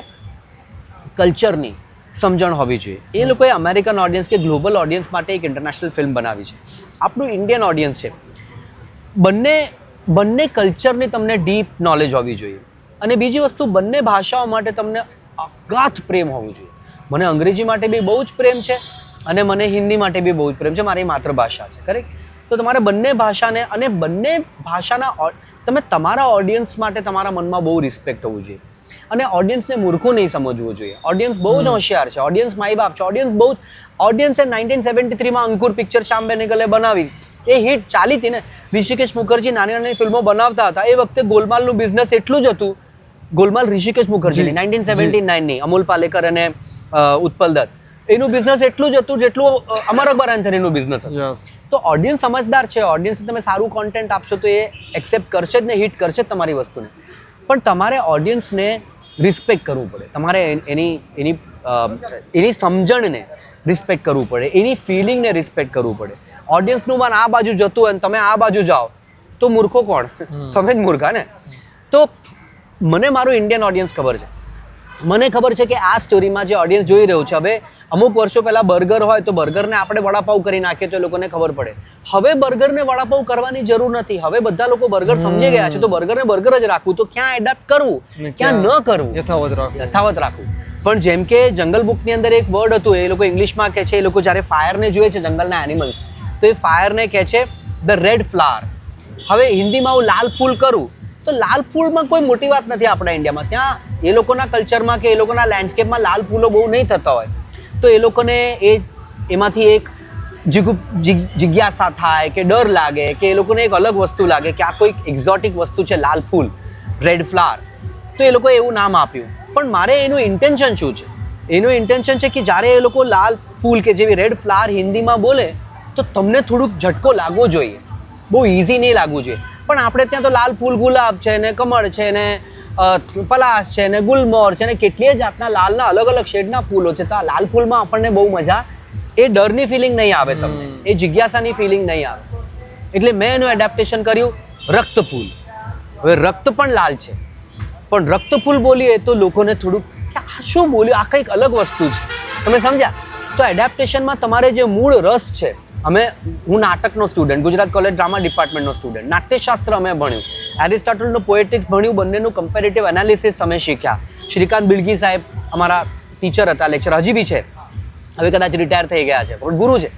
કલ્ચરની સમજણ હોવી જોઈએ. એ લોકોએ અમેરિકન ઓડિયન્સ કે ગ્લોબલ ઓડિયન્સ માટે એક ઇન્ટરનેશનલ ફિલ્મ બનાવી છે. આપણું ઇન્ડિયન ઓડિયન્સ છે. બંને કલ્ચરની તમને ડીપ નોલેજ હોવી જોઈએ. અને બીજી વસ્તુ, બંને ભાષાઓ માટે તમને અગાધ પ્રેમ હોવું જોઈએ. મને અંગ્રેજી માટે બી બહુ જ પ્રેમ છે અને મને હિન્દી માટે બી બહુ જ પ્રેમ છે, મારી માતૃભાષા છે, કરેક્ટ? તો તમારે બંને ભાષાને અને બંને ભાષાના તમે તમારા ઓડિયન્સ માટે તમારા મનમાં બહુ રિસ્પેક્ટ હોવું જોઈએ. અને ઓડિયન્સને મૂર્ખું નહીં સમજવું જોઈએ. ઓડિયન્સ બહુ જ હોશિયાર છે, ઓડિયન્સ માઈ બાપ છે. ઓડિયન્સે 1973માં અંકુર પિક્ચર શ્યામ બેનેગલે બનાવી, એ હિટ ચાલી હતી ને. ઋષિકેશ મુખર્જી નાની નાની ફિલ્મો બનાવતા હતા એ વખતે ગોલમાલનું બિઝનેસ એટલું જ હતું. ગોલમાલ ઋષિકેશ મુખર્જીની 1979ની અમોલ પાલેકર અને ઉત્પલ દત્ત, એનું બિઝનેસ એટલું જ હતું જેટલું અમર અકબર એન્થનીનું બિઝનેસ હતું. તો ઓડિયન્સ સમજદાર છે, ઓડિયન્સ તમે સારું કોન્ટેન્ટ આપશો તો એ એક્સેપ્ટ કરશે જ ને, હિટ કરશે જ તમારી વસ્તુને. પણ તમારે ઓડિયન્સને રિસ્પેક્ટ કરવું પડે, તમારે એની સમજણને રિસ્પેક્ટ કરવું પડે, એની ફિલિંગને રિસ્પેક્ટ કરવું પડે. ઓડિયન્સનું મન આ બાજુ જતું હોય અને તમે આ બાજુ જાઓ તો મૂર્ખો કોણ? તમે જ મૂર્ખા ને. તો મને મારું ઇન્ડિયન ઓડિયન્સ ખબર છે. મને ખબર છે કે આ સ્ટોરીમાં જે ઓડિયન્સ જોઈ રહ્યું છે, હવે અમુક વર્ષો પહેલાં બર્ગર હોય તો બર્ગરને આપણે વડાપાઉં કરી નાખીએ તો એ લોકોને ખબર પડે. હવે બર્ગરને વડાપાઉં કરવાની જરૂર નથી. હવે બધા લોકો બર્ગર સમજી ગયા છે, તો બર્ગરને બર્ગર જ રાખવું, તો ક્યાં એડપ્ટ કરવું, ક્યાં ન કરવું, યથાવત રાખવું. પણ જેમ કે જંગલ બુકની અંદર એક વર્ડ હતું, એ લોકો ઇંગ્લિશમાં કહે છે, એ લોકો જ્યારે ફાયરને જોઈએ છે, જંગલના એનિમલ્સ, તો એ ફાયરને કહે છે ધ રેડ ફ્લાવર. હવે હિન્દીમાં હું લાલ ફૂલ કરું તો લાલ ફૂલમાં કોઈ મોટી વાત નથી આપણા ઇન્ડિયામાં. ત્યાં એ લોકોના કલ્ચરમાં કે એ લોકોના લેન્ડસ્કેપમાં લાલ ફૂલો બહુ નહીં થતા હોય, તો એ લોકોને એમાંથી એક જિજ્ઞાસા થાય કે ડર લાગે કે એ લોકોને એક અલગ વસ્તુ લાગે કે આ કોઈક એક્ઝોટિક વસ્તુ છે, લાલ ફૂલ, રેડ ફ્લાવર, તો એ લોકોએ એવું નામ આપ્યું. પણ મારે એનું ઇન્ટેન્શન શું છે? એનું ઇન્ટેન્શન છે કે જ્યારે એ લોકો લાલ ફૂલ કે જેવી રેડ ફ્લાવર હિન્દીમાં બોલે તો તમને થોડુંક ઝટકો લાગવો જોઈએ, બહુ ઇઝી નહીં લાગવું જોઈએ. પણ આપણે ત્યાં તો લાલ ફૂલ ગુલાબ છે ને કમળ છે ને પલાશ છે ને ગુલમોર છે ને કેટલીય જાતના લાલના અલગ અલગ શેડના ફૂલો છે. તો આ લાલ ફૂલમાં આપણને બહુ મજા, એ ડરની ફિલિંગ નહીં આવે તમને, એ જિજ્ઞાસાની ફિલિંગ નહીં આવે. એટલે મેં એનું એડેપ્ટેશન કર્યું રક્ત ફૂલ. હવે રક્ત પણ લાલ છે, પણ રક્ત ફૂલ બોલીએ તો લોકોને થોડુંક કે આ શું બોલ્યું, આ કંઈક અલગ વસ્તુ છે. તમે સમજ્યા? તો એડેપ્ટેશનમાં તમારે જે મૂળ રસ છે, હું નાટકનો સ્ટુડન્ટ, ગુજરાત કોલેજ ડ્રામા ડિપાર્ટમેન્ટનો સ્ટુડન્ટ, નાટ્યશાસ્ત્ર અમે ભણ્યું, એરિસ્ટોટલનું પોએટિક્સ ભણ્યું, બંનેનું કમ્પેરેટિવ એનાલિસિસ અમે શીખ્યા. શ્રીકાંત બિલગી સાહેબ અમારા ટીચર હતા, લેક્ચર હજી બી છે, હવે કદાચ રિટાયર થઈ ગયા છે, પણ ગુરુ છે.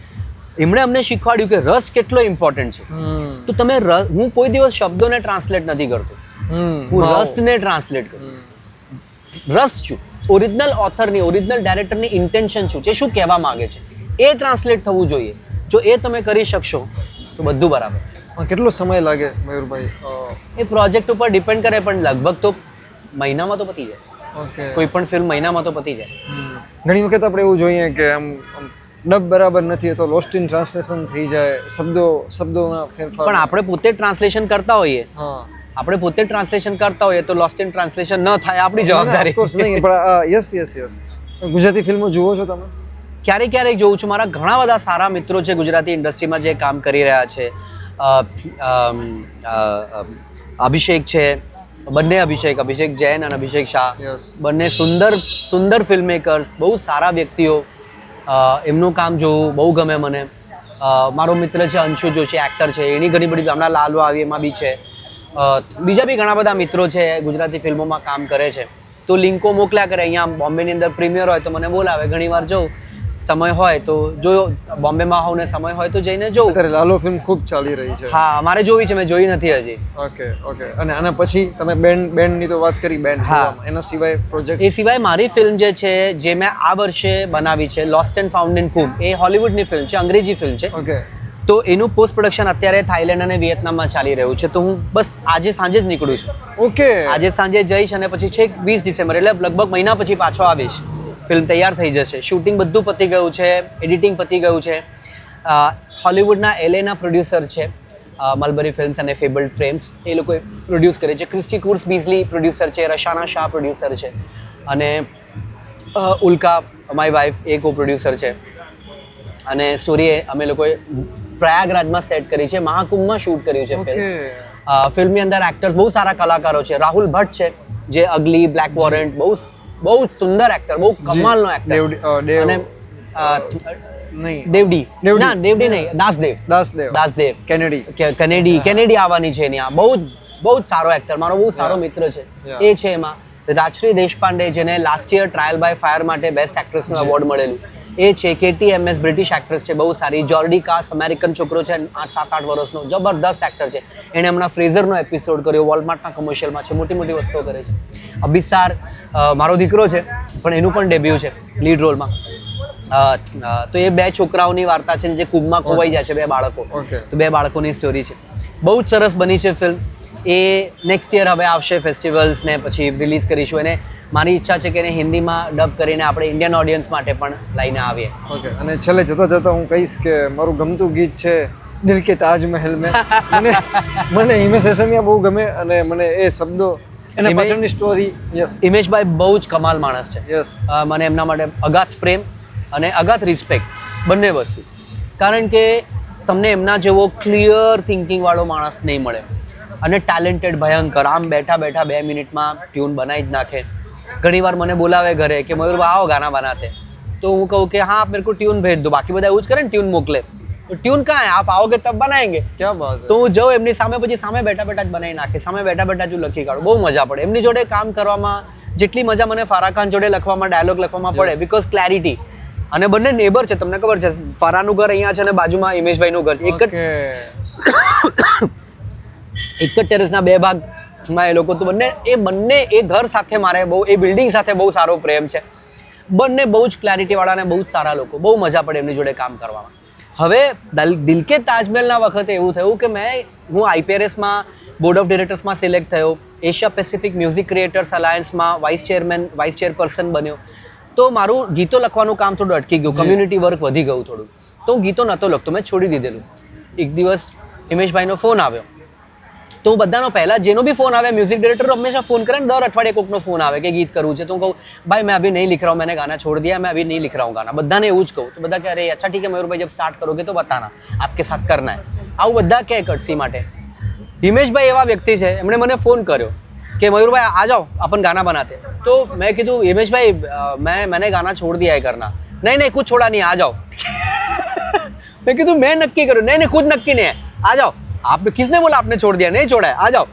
એમણે અમને શીખવાડ્યું કે રસ કેટલો ઇમ્પોર્ટન્ટ છે. તો તમે હું કોઈ દિવસ શબ્દોને ટ્રાન્સલેટ નથી કરતો, હું રસને ટ્રાન્સલેટ કરું. રસ શું, ઓરિજિનલ ઓથરની, ઓરિજિનલ ડાયરેક્ટરની ઇન્ટેન્શન શું છે, શું કહેવા માંગે છે, એ ટ્રાન્સલેટ થવું જોઈએ. જો એ તમે કરી શકશો તો બધું બરાબર છે. કેટલો સમય લાગે મયુરભાઈ? એ પ્રોજેક્ટ ઉપર ડિપેન્ડ કરે, પણ લગભગ તો મહિનામાં તો પતી જાય. ઓકે. કોઈ પણ ફિલ્મ મહિનામાં તો પતી જાય. ઘણી વખત આપણે એવું જોઈએ કે આમ ડબ બરાબર નથી તો લોસ્ટ ઇન ટ્રાન્સલેશન થઈ જાય, શબ્દોના ફેરફાર. પણ આપણે પોતે ટ્રાન્સલેશન કરતા હોઈએ, આપણે પોતે ટ્રાન્સલેશન કરતા હોઈએ તો લોસ્ટ ઇન ટ્રાન્સલેશન ન થાય આપણી જવાબદારી. નહીં, પણ યસ ગુજરાતી ફિલ્મો જુઓ છો તમે? ક્યારેક જોઉં છું. મારા ઘણા બધા સારા મિત્રો છે ગુજરાતી ઇન્ડસ્ટ્રીમાં જે કામ કરી રહ્યા છે. અભિષેક છે, બંને અભિષેક જૈન અને અભિષેક શાહ, બંને સુંદર ફિલ્મ મેકર્સ, બહુ સારા વ્યક્તિઓ. એમનું કામ જોવું બહુ ગમે મને. મારો મિત્ર છે અંશુ જોશી, એક્ટર છે, એની ઘણી બધી, હમણાં લાલવા આવી એમાં બી છે. બીજા બી ઘણા બધા મિત્રો છે ગુજરાતી ફિલ્મોમાં કામ કરે છે, તો લિંકો મોકલ્યા કરે. અહીંયા બોમ્બેની અંદર પ્રીમિયર હોય તો મને બોલાવે, ઘણી વાર જઉં, સમય હોય તો જો બોમ્બેમાં હોઉં ને સમય હોય તો જઈને જોઉં. અત્યારે લાલો ફિલ્મ ખૂબ ચાલી રહી છે. હા, મારે જોવી છે, મેં જોઈ નથી હજી. ઓકે. અને આના પછી તમે બેન્ડની તો વાત કરી, બેન્ડ. હા, એના સિવાય પ્રોજેક્ટ? એ સિવાય મારી ફિલ્મ જે છે, જે મેં આ વર્ષે બનાવી છે, lost and found in Kumbh, એ હોલિવૂડની ફિલ્મ છે, અંગ્રેજી ફિલ્મ છે. ઓકે. તો એનું પોસ્ટ પ્રોડક્શન અત્યારે થાઈલેન્ડ અને વિયેતનામમાં ચાલી રહ્યું છે. તો હું બસ આજે સાંજે જ નીકળું છું. ઓકે. આજે સાંજે જઈશ અને પછી છેક 20 ડિસેમ્બર, એટલે લગભગ મહિના પછી પાછો આવીશ. ફિલ્મ તૈયાર થઈ જશે, શૂટિંગ બધું પતી ગયું છે, એડિટિંગ પતી ગયું છે. હોલિવૂડના LAના પ્રોડ્યુસર છે, મલબરી ફિલ્મ્સ અને ફેબલ્ડ ફ્રેમ્સ, એ લોકોએ પ્રોડ્યુસ કરે છે. ક્રિસ્ટી કુર્સ બીઝલી પ્રોડ્યુસર છે, રશાના શાહ પ્રોડ્યુસર છે, અને ઉલ્કા માય વાઇફ એ કો પ્રોડ્યુસર છે. અને સ્ટોરી અમે લોકોએ પ્રયાગરાજમાં સેટ કરી છે, મહાકુંભમાં શૂટ કર્યું છે ફિલ્મ. ફિલ્મની અંદર એક્ટર્સ બહુ સારા કલાકારો છે. રાહુલ ભટ્ટ છે, જે અગલી, બ્લેક વોરંટ, બહુ સુંદર એક્ટર, બહુ કમાલનો એક્ટર. અને દેવડી નહીં, દાસદેવ કેનેડી આવવાની છે ત્યાં. બહુ જ સારો એક્ટર, મારો બહુ સારો મિત્ર છે એ છે. એમાં રાજશ્રી દેશપાંડે, જેને last year trial by fire માટે બેસ્ટ એક્ટ્રેસનું એવોર્ડ મળેલું, એ છે. KTMS બ્રિટિશ એક્ટ્રેસ છે, બહુ સારી. જોર્ડી કાસ અમેરિકન છોકરો છે, 7-8 વર્ષનો, જબરદસ્ત એક્ટર છે. એણે હમણાં ફ્રેઝરનો એપિસોડ કર્યો, વોલમાર્ટના કમર્શિયલમાં છે, મોટી વસ્તુઓ કરે છે. અભિસાર મારો દીકરો છે, પણ એનું પણ ડેબ્યુ છે લીડ રોલમાં. તો એ 2 છોકરાઓની વાર્તા છે જે કુંભમાં ખોવાઈ જાય છે, 2 બાળકો. Okay. તો 2 બાળકોની સ્ટોરી છે. બહુ જ સરસ બની છે ફિલ્મ. એ નેક્સ્ટ યર હવે આવશે ફેસ્ટિવલ્સ ને પછી રિલીઝ કરીશું. અને મારી ઈચ્છા છે કે એને હિન્દીમાં ડબ કરીને આપણે ઇન્ડિયન ઓડિયન્સ માટે પણ લઈને આવીએ. ઓકે, અને છેલ્લે જતા જતા હું કહીશ કે મારું ગમતું ગીત છે દિલ કે તાજમહેલ મેં. મને હિમેશ રેશમિયા બહુ ગમે અને મને એ શબ્દો એના પાછળની સ્ટોરી. યસ હિમેશભાઈ બહુ જ કમાલ માણસ છે. યસ. મને એમના માટે અગાધ પ્રેમ અને અગાધ રિસ્પેક્ટ બંને વસ્તુ. કારણ કે તમને એમના જેવો ક્લિયર થિંકિંગ વાળો માણસ નહીં મળે અને ટેલેન્ટેડ ભયંકર. આમ બેઠા બેઠા 2 મિનિટમાં ટ્યુન બનાવી જ નાખે. ઘણીવાર મને બોલાવે ઘરે કે મયુરભાઈ આવો ગાના બનાતે, તો હું કહું કે હા આપ મેરે કો ટ્यून भेज दो. बाकी બધા એવું જ કરે ને, ટ્यून મોકલે. તો ટ્यून કहाँ है, आप आओगे तब बनाएंगे. ક્યાં બાત છે. તો હું જાઉં એમની સામે, પછી સામે બેઠા બેઠા જ બનાવી નાખે, સામે બેઠા બેઠા જ લખી કાઢું. બહુ મજા પડે એમની જોડે કામ કરવામાં. જેટલી મજા મને ફારા ખાન જોડે લખવામાં, ડાયલોગ લખવામાં પડે, બીકોઝ ક્લેરિટી. અને બંને નેબર છે, તમને ખબર છે. ફરાનું ઘર અહીંયા છે અને બાજુમાં હિમેશભાઈનું ઘર. એક જ ટેરેસના 2 ભાગમાં એ લોકો. તો બંને એ ઘર સાથે મારે બહુ, એ બિલ્ડિંગ સાથે બહુ સારો પ્રેમ છે. બંને બહુ જ ક્લેરિટીવાળા અને બહુ જ સારા લોકો. બહુ મજા પડે એમની જોડે કામ કરવામાં. હવે દિલ કે તાજમહેલના વખતે એવું થયું કે હું IPRSમાં બોર્ડ ઓફ ડિરેક્ટર્સમાં સિલેક્ટ થયો. એશિયા પેસિફિક મ્યુઝિક ક્રિએટર્સ અલાયન્સમાં વાઇસ ચેરપર્સન બન્યો. તો મારું ગીતો લખવાનું કામ થોડું અટકી ગયું, કમ્યુનિટી વર્ક વધી ગયું થોડું. તો હું ગીતો નહોતો લખતો, મેં છોડી દીધેલું. એક દિવસ હિમેશભાઈનો ફોન આવ્યો. તો હું બધાનો પહેલાં જેનો બી ફોન આવે, મ્યુઝિક ડાયરેક્ટર હંમેશા ફોન કરે ને, દર અઠવાડિયે કોઈકનો ફોન આવે કે ગીત કરવું છે. તો હું કહું ભાઈ मैं अभी नहीं लिख रहा हूँ, मैंने गाना छोड़ दिया, मैं अभी नहीं लिख रहा हूँ गाना. બધાને એવું જ કહું. તો બધા કહે અરે अच्छा ठीक है मयूरભાઈ, जब स्टार्ट करोगे तो बताना, आपके साथ करना है. આવું બધા કહે કટસી માટે. હિમેશભાઈ એવા વ્યક્તિ છે, એમણે મને ફોન કર્યો कि मयूरभाई आ जाओ अपन गाना बनाते. तो मैं कीधु हिमेशभाई मैंने गाना छोड़ दिया है करना. नहीं नहीं कुछ छोड़ा नहीं, आ जाओ. मैं कीधु मैं नक्की करूँ. नहीं नहीं खुद नक्की नहीं है, आ जाओ. आपने किसने बोला आपने छोड़ दिया, नहीं छोड़ा है, आ जाओ.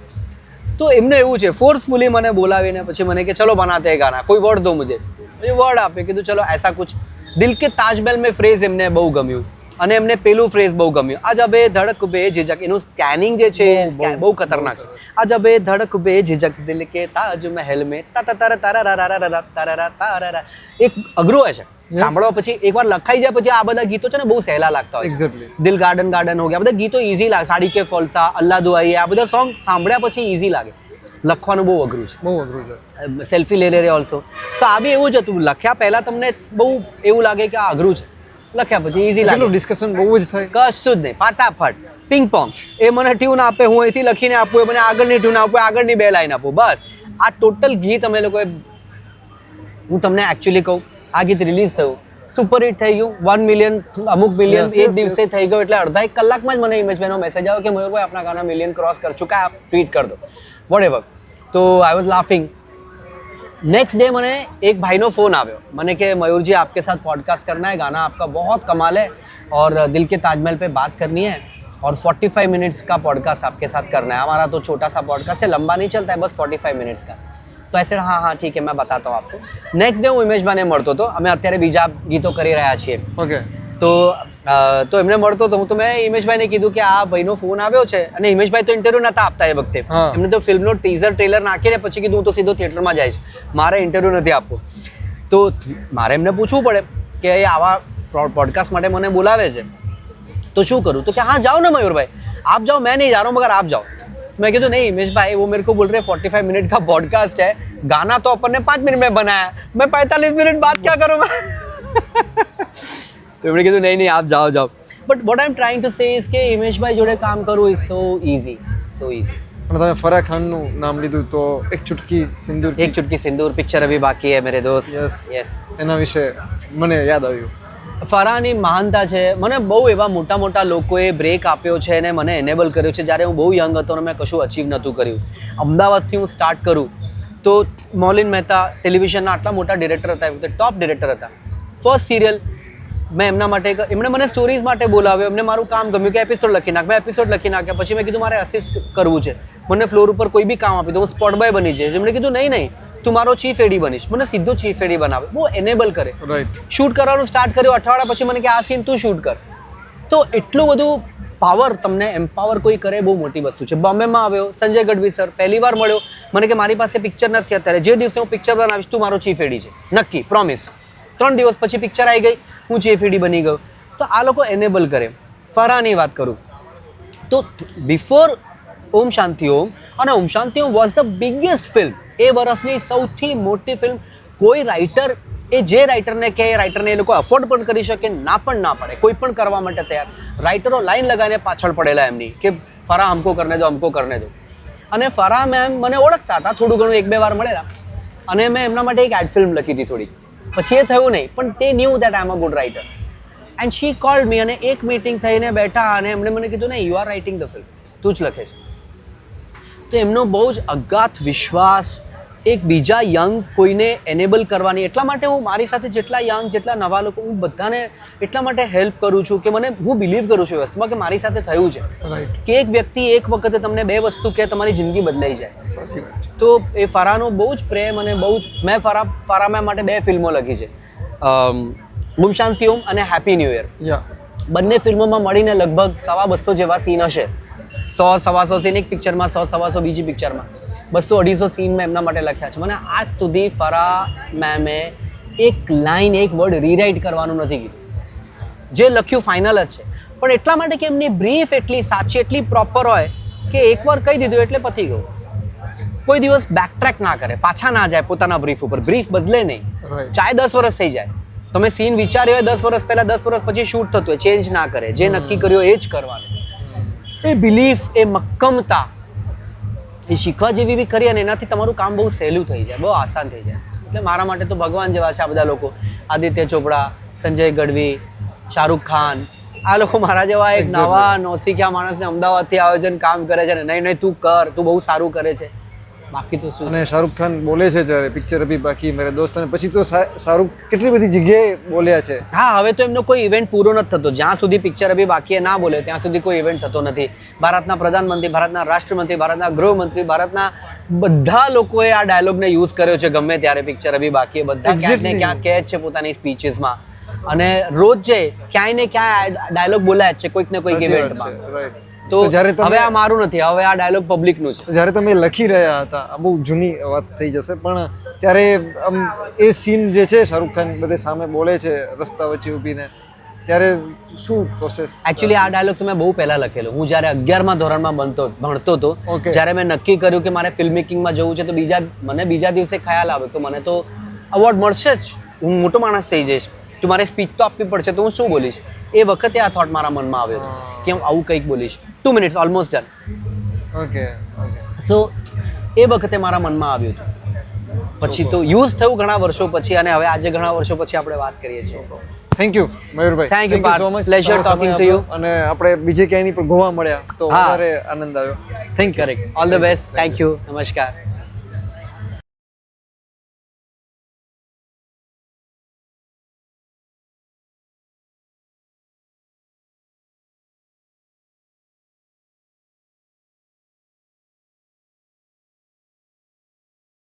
તો એમને એવું છે, ફોર્સફુલી મને બોલાવીને પછી મને કે ચલો બનાતે હે ગાના, કોઈ વર્ડ દો મુझे. પછી વર્ડ આપે. કીધું ચલો એસા કુછ. દિલ કે તાજમહેલ મેં ફ્રેઝ એમને બહુ ગમ્યું અને એમને પેલું ફ્રેઝ બહુ ગમ્યું. અજબે ધડક બે ઝિઝક. એનું સ્કેનિંગ જે છે બહુ ખતરનાક છે. અજબે ધડક બે ઝિઝક દિલ કે તાજમહેલ મેં તારા. એક અઘરું હોય છે સાંભળવા. પછી એકવાર લખાઈ જાય પછી આ બધા ગીતો છે ને બહુ સહેલા લાગતા હોય. એક્ઝેક્ટલી. દિલ ગાર્ડન ગાર્ડન હો ગયા, બધા ગીતો ઇઝી લાગે. સાડી કે ફલસા, અલ્લાહ દુઆઈ, આ બધા સોંગ સાંભળ્યા પછી ઇઝી લાગે. લખવાનું બહુ અઘરું છે, બહુ અઘરું છે. સેલ્ફી લે રે ઓલ્સો. સો આ બી એવું જ હતું. લખ્યા પહેલાં તમને બહુ એવું લાગે કે આ અઘરું છે, લખ્યા પછી ઇઝી લાગે. ડિસ્કશન બહુ જ થાય. કશું જ નહીં, ફટાફટ પિંગ પોંગ. એ મને ટ્યુન આપે, હું અહીંથી લખીને આપું, એ મને આગળની ટ્યુન આપું, આગળની 2 લાઈન આપું, બસ. આ ટોટલ ગીત અમે લોકોએ, હું તમને એકચ્યુઅલી કહું, આ ગીત રિલીઝ થયું, સુપરહિટ થઈ ગયું, 1 મિલિયન, અમુક મિલિયન એક દિવસે થઈ ગયો. એટલે અડધા 1 કલાકમાં જ મને હિમેશભાઈનો મેસેજ આવ્યો કે મયુરભાઈ આપના ગાના મિલિયન ક્રોસ कर चुका है, आप ट्वीट कर दो, वॉटेवर. तो I was laughing. Next day मैंने एक भाई नो फोन आया, मैंने कि मयूर जी आपके साथ पॉडकास्ट करना है, गाना आपका बहुत कमाल है और दिल के ताजमहल पे बात करनी है और 45 मिनट्स का पॉडकास्ट आपके साथ करना है. हमारा तो छोटा सा पॉडकास्ट है, लंबा नहीं चलता है, बस 45 मिनट्स का. तो ऐसे हाँ हाँ ठीक है मैं बताता हूँ आपको. नेक्स्ट डे હું હિમેશભાઈને મળતો હતો. અમે અત્યારે બીજા ગીતો કરી રહ્યા છીએ. ઓકે. તો એમને મળતો તો હું તો મેં હિમેશભાઈને કીધું કે આ ભાઈનો ફોન આવ્યો છે. અને હિમેશભાઈ તો ઇન્ટરવ્યુ નતા આપતા એ વખતે. એમને તો ફિલ્મનો ટીઝર ટ્રેલર નાખીને પછી કીધું હું તો સીધો થિયેટરમાં જઈશ, મારે ઇન્ટરવ્યુ નથી આપવું. તો મારે એમને પૂછવું પડે કે એ આવા પॉडकास्ट માટે મને બોલાવે છે तो શું કरूँ. तो क्या हाँ जाओ ना मयूर भाई, आप जाओ, मैं नहीं जा रहा हूँ मगर आप जाओ. मैं कहता नहीं हिमेश भाई वो मेरे को बोल रहे 45 मिनट का पॉडकास्ट है, गाना तो अपन ने 5 मिनट में बनाया, मैं 45 मिनट बात क्या करूँगा. तो मैंने कहा नहीं नहीं आप जाओ जाओ. But what I am trying to say is के हिमेश भाई जोड़े काम करूँ is so easy, so easy. અને તમે ફરાહ ખાનનું નામ લીધું તો એક ચુટકી સિંદૂર. एक चुटकी सिंदूर पिक्चर अभी बाकी है मेरे दोस्त. યસ. એના વિશે મને યાદ આવ્યું. ફરાહની મહાનતા છે. મને બહુ એવા મોટા મોટા લોકોએ બ્રેક આપ્યો છે અને મને એનેબલ કર્યો છે જ્યારે હું બહુ યંગ હતો અને મેં કશું અચીવ નહોતું કર્યું. અમદાવાદથી હું સ્ટાર્ટ કરું તો મૌલિન મહેતા ટેલિવિઝનના આટલા મોટા ડિરેક્ટર હતા, ટોપ ડિરેક્ટર હતા. ફર્સ્ટ સિરિયલ મેં એમના માટે, એમણે મને સ્ટોરીઝ માટે બોલાવ્યો, એમને મારું કામ ગમ્યું કે એપિસોડ લખી નાખ. મેં એપિસોડ લખી નાખ્યા. પછી મેં કીધું મારે અસિસ્ટ કરવું છે, મને ફ્લોર ઉપર કોઈ બી કામ આપી દો, હું સ્પોટ બોય બની જઈશ. એમણે કીધું નહીં નહીં તું મારો ચીફ એડી બનીશ. મને સીધો ચીફ એડી બનાવે, બહુ એનેબલ કરે. રાઈટ. શૂટ કરવાનું સ્ટાર્ટ કર્યું, અઠવાડિયા પછી મને કે આ સીન તું શૂટ કર. તો એટલું બધું પાવર, તમને એમ્પાવર કોઈ કરે બહુ મોટી વસ્તુ છે. બોમ્બેમાં આવ્યો સંજય ગઢવી સર, પહેલી વાર મળ્યો, મને કે મારી પાસે પિક્ચર નથી અત્યારે, જે દિવસે હું પિક્ચર બનાવીશ તું મારો ચીફ એડી છે, નક્કી, પ્રોમિસ. 3 દિવસ પછી પિક્ચર આવી ગઈ. હું ચેફીડી બની ગયો. તો આ લોકો એનેબલ કરે. ફરાની વાત કરું તો બિફોર ઓમ શાંતિ ઓમ, અને ઓમ શાંતિ ઓમ વોઝ ધ બિગેસ્ટ ફિલ્મ. એ વર્ષની સૌથી મોટી ફિલ્મ. કોઈ રાઇટર જે રાઇટરને કે એ રાઇટરને એ લોકો અફોર્ડ પણ કરી શકે, ના પણ ના પડે, કોઈ પણ કરવા માટે તૈયાર. રાઇટરો લાઈન લગાવીને પાછળ પડેલા એમની કે ફરા હમકો કરને દો, હમકો કરને દો. અને ફરા મેમ મને ઓળખતા હતા, થોડું ઘણું 1-2 વાર મળેલા, અને મેં એમના માટે એક એડ ફિલ્મ લખી હતી થોડી. પછી એ થયું નહીં, પણ તે knew that I am a good writer and she called me. અને એક મીટિંગ થઈને બેઠા અને એમણે મને કીધું ને, you are writing the film, તું જ લખે છે. તો એમનો બહુ જ અગાધ વિશ્વાસ એક બીજા યંગ કોઈને એનેબલ કરવાની. એટલા માટે હું મારી સાથે જેટલા યંગ, જેટલા નવા લોકો, હું બધાને એટલા માટે હેલ્પ કરું છું કે હું બિલીવ કરું છું વસ્તુમાં કે મારી સાથે થયું છે કે એક વ્યક્તિ એક વખતે તમને 2 વસ્તુ કે તમારી જિંદગી બદલાઈ જાય. તો એ ફરાનો બહુ જ પ્રેમ અને બહુ જ મેં ફરા મેમ માટે 2 ફિલ્મો લખી છે, ઓમ શાંતિ ઓમ અને હેપી ન્યૂ યર. બંને ફિલ્મોમાં મળીને લગભગ 250 જેવા સીન હશે. 100-125 સીન એક પિક્ચરમાં, 100-125 બીજી પિક્ચરમાં, 200-250 સીન મેં એમના માટે લખ્યા છે. મને આજ સુધી ફરા મેમે એક લાઈન, એક વર્ડ રીરાઇટ કરવાનું નથી કીધું. જે લખ્યું ફાઇનલ જ છે. પણ એટલા માટે કે એમની બ્રીફ એટલી સાચી, એટલી પ્રોપર હોય કે એકવાર કહી દીધું એટલે પતી ગયું. કોઈ દિવસ બેકટ્રેક ના કરે, પાછા ના જાય પોતાના બ્રીફ ઉપર. બ્રીફ બદલે નહીં, ચાહે 10 વર્ષ થઈ જાય. તમે સીન વિચાર્યો હોય 10 વર્ષ પહેલાં, 10 વર્ષ પછી શૂટ થતું હોય, ચેન્જ ના કરે. જે નક્કી કર્યું એ જ કરવાનું. એ બિલીફ, એ મક્કમતા, એ શીખવા જેવી બી કરી, અને એનાથી તમારું કામ બહુ સહેલું થઈ જાય, બહુ આસાન થઈ જાય. એટલે મારા માટે તો ભગવાન જેવા છે આ બધા લોકો. આદિત્ય ચોપડા, સંજય ગઢવી, શાહરૂખ ખાન, આ લોકો મારા જેવા એક નવા નોસિકિયા માણસને અમદાવાદથી આયોજન કામ કરે છે ને, નહીં તું કર, તું બહુ સારું કરે છે. બાકી તો શું. અને શાહરૂખ ખાન બોલે છે જ્યારે પિક્ચર અભી બાકી મેરે દોસ્ત, અને પછી તો શાહરૂખ કેટલી બધી જગ્યાએ બોલ્યા છે. હા, હવે તો એમનો કોઈ ઇવેન્ટ પૂરો નથી થતો. જ્યાં સુધી પિક્ચર અભી બાકી ના બોલે ત્યાં સુધી કોઈ ઇવેન્ટ થતો નથી. ભારતના પ્રધાનમંત્રી, ભારતના રાષ્ટ્રમંત્રી, ભારતના ગૃહમંત્રી, ભારતના બધા લોકોએ આ ડાયલોગને યુઝ કર્યો છે ગમે ત્યારે. પિક્ચર અભી બાકી બધા ક્યાંક ને ક્યાંક કહે છે પોતાની સ્પીચીસમાં. અને રોજ જે ક્યાંય ને ક્યાંય ડાયલોગ બોલાય જ છે કોઈક ને કોઈક ઇવેન્ટમાં. તો હવે આ મારું નથી, હવે આ ડાયલોગ પબ્લિકનું છે. જ્યારે તમે લખી રહ્યા હતા, આ બહુ જૂની વાત થઈ જશે, પણ ત્યારે આમ એ સીન જે છે શાહરૂખ ખાન બધે સામે બોલે છે રસ્તા વચ્ચે ઊભીને, ત્યારે શું પ્રોસેસ? એકચ્યુઅલી આ ડાયલોગ તો મેં બહુ પહેલા લખેલો. હું જ્યારે 11મા ધોરણમાં ભણતો હતો, જ્યારે મેં નક્કી કર્યું કે મારે ફિલ્મ મેકિંગમાં જવું છે, તો મને બીજા દિવસે ખ્યાલ આવ્યો કે મને તો અવોર્ડ મળશે જ, હું મોટો માણસ થઈ જઈશ, તો મારે સ્પીચ તો આપવી પડશે, તો હું શું બોલીશ? એ વખતે આ થોટ મારા મનમાં આવ્યો હતો કે હું આવું કંઈક બોલીશ. 2 મિનિટ્સ ઓલમોસ્ટ ડન. સો એ વખતે મારા મનમાં આવ્યું હતું. પછી તો યુઝ થયું ઘણા વર્ષો પછી, અને હવે આજે ઘણા વર્ષો પછી આપણે વાત કરીએ છીએ. Thank you Mayurbhai, thank you so much, pleasure talking to you. અને આપણે બીજે ક્યાંય પણ ગોવા મળ્યા તો વધારે આનંદ આવ્યો. Thank you. Correct. All the best. Thank you. નમસ્કાર.